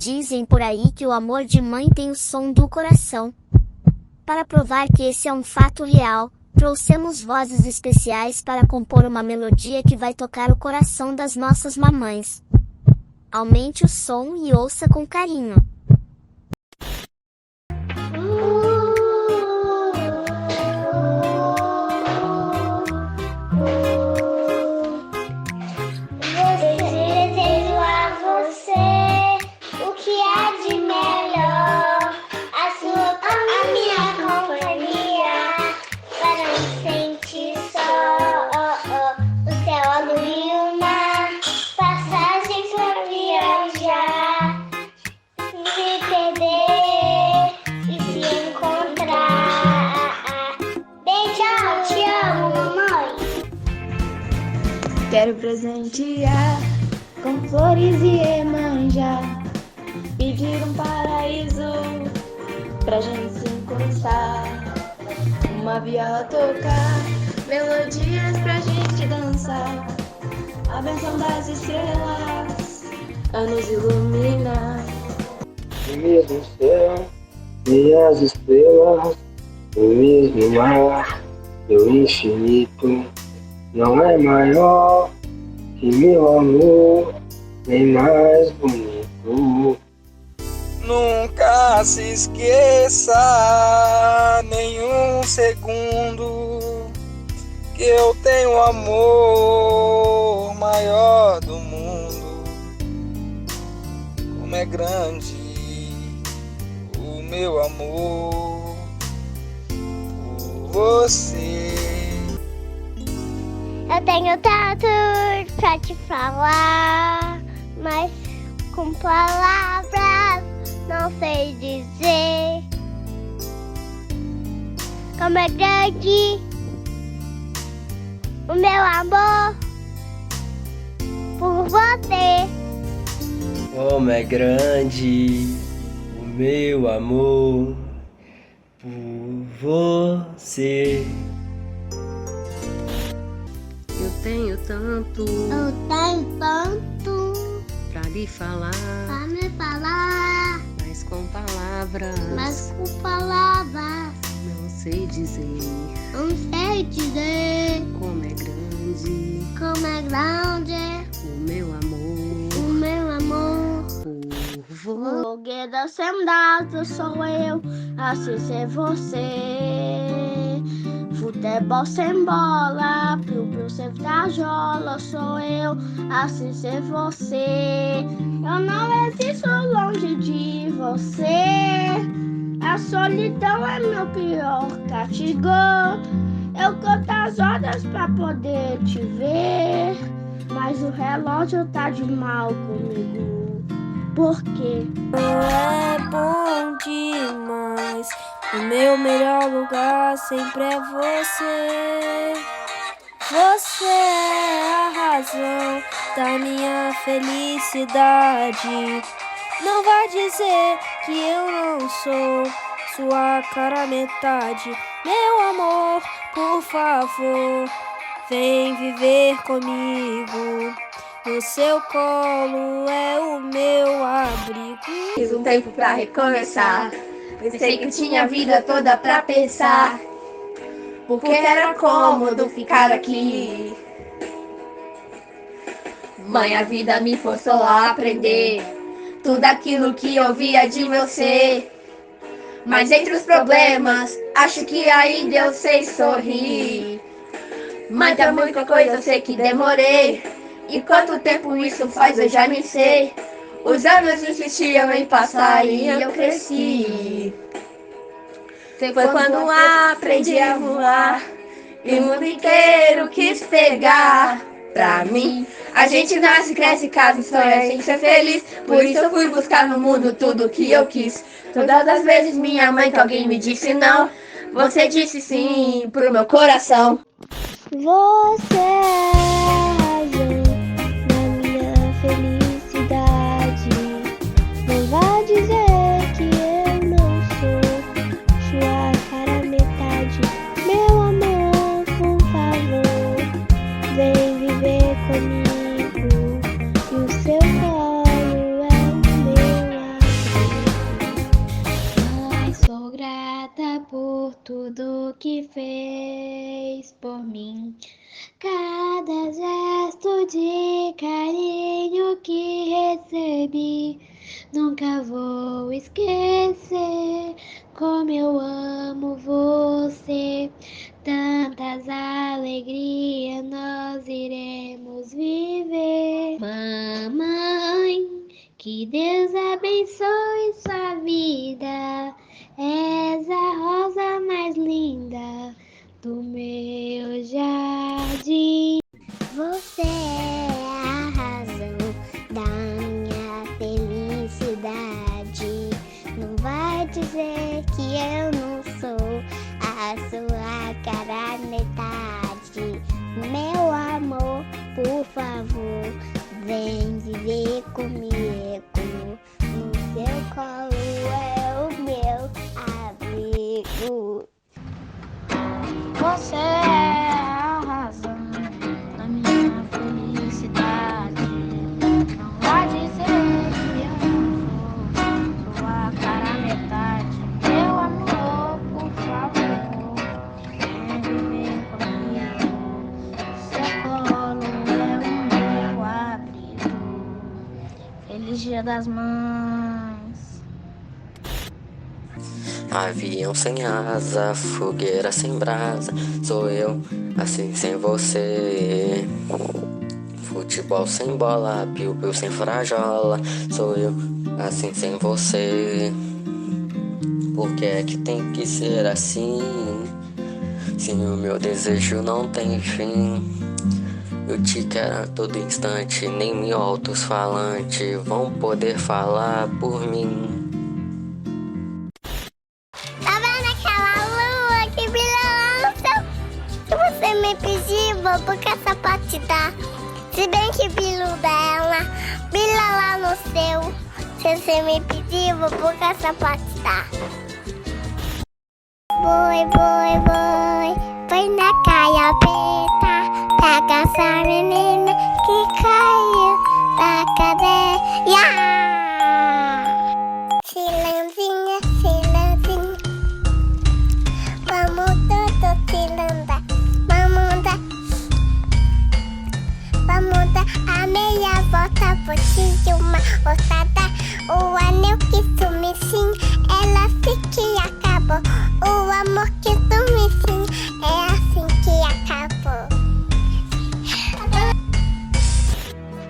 Dizem por aí que o amor de mãe tem o som do coração. Para provar que esse é um fato real, trouxemos vozes especiais para compor uma melodia que vai tocar o coração das nossas mamães. Aumente o som e ouça com carinho. Quero presentear com flores e Iemanjá, pedir um paraíso pra gente se encostar, uma viola tocar, melodias pra gente dançar, a bênção das estrelas a nos iluminar. O mesmo céu e as estrelas, o mesmo mar e o infinito. Não é maior que meu amor, nem mais bonito. Nunca se esqueça nenhum segundo que eu tenho o amor maior do mundo. Como é grande o meu amor por você. Eu tenho tanto pra te falar, mas com palavras não sei dizer. Como é grande o meu amor por você. Como é grande o meu amor por você. Eu tenho tanto pra lhe falar, me falar, mas com palavras não sei dizer como é grande o meu amor por você. Fogueira sem dados sou eu, assim ser você. Futebol sem bola, piu-piu sem frajola, sou eu, assim ser você. Eu não existo longe de você, a solidão é meu pior castigo. Eu conto as horas pra poder te ver, mas o relógio tá de mal comigo. Por quê? É bom demais. O meu melhor lugar sempre é você. Você é a razão da minha felicidade. Não vai dizer que eu não sou sua cara metade. Meu amor, por favor, vem viver comigo. No seu colo é o meu abrigo. Fiz um tempo pra recomeçar. Pensei que tinha a vida toda pra pensar, porque era cômodo ficar aqui. Mãe, a vida me forçou a aprender tudo aquilo que eu via de meu ser. Mas entre os problemas, acho que ainda eu sei sorrir. Mãe, tem muita coisa, eu sei que demorei. E quanto tempo isso faz, eu já nem sei. Os anos insistiam em passar e eu cresci. Foi quando aprendi a voar e o mundo inteiro quis pegar. Pra mim, a gente nasce, cresce, casa e sonha sem ser feliz. Por isso eu fui buscar no mundo tudo que eu quis. Todas as vezes minha mãe que alguém me disse não, você disse sim pro meu coração. Você é a razão da minha felicidade. Não vai dizer que eu não sou sua cara metade. Meu amor, por favor, vem viver comigo. E o seu colo é o meu baby. Nunca vou esquecer como eu amo você. Tantas alegrias nós iremos viver. Mamãe, que Deus abençoe sua vida. És a rosa mais linda do meu jardim. Você é a razão da minha felicidade. Não vai dizer que eu não sou a sua cara metade. Meu amor, por favor, vem viver comigo. No seu colo é o meu abrigo. Você é a razão da minha felicidade. Não vai dizer que eu não sou sua cara metade. Meu amor, por favor, vem viver comigo. Seu colo é o meu abrigo. Feliz Dia das Mães. Avião sem asa, fogueira sem brasa, sou eu, assim sem você. Futebol sem bola, piu-piu sem frajola, sou eu, assim sem você. Por que é que tem que ser assim? Se o meu desejo não tem fim. Eu te quero a todo instante, nem mil altos falantes vão poder falar por mim. Você me pediu, vou porque essa pode dar. Se bem que brilho dela, brilha lá no seu. Se você me pediu, vou porque essa pode dar. Foi na caia preta, pega essa menina que caiu da cadeia. Silanzinha, vamos todo silanda. Vamos dar a meia volta, vou te uma ossada. O anel que sume sim, ela fica e acabou. O amor que sume sim, é assim que acabou.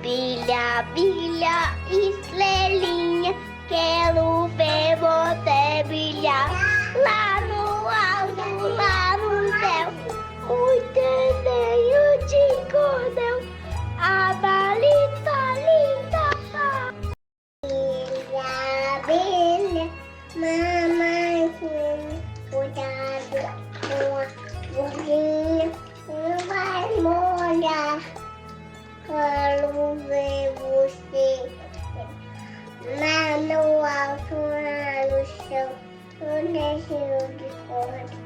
Brilha, brilha, estrelinha, quero ver você brilhar. Lá no alto, lá no céu, o desenho de cordel, a balita linda. Brilha, brilha, mamãe, cuidado com a bolinha, não vai molhar. Quero ver você lá no alto, lá no chão, no desenho de cordel.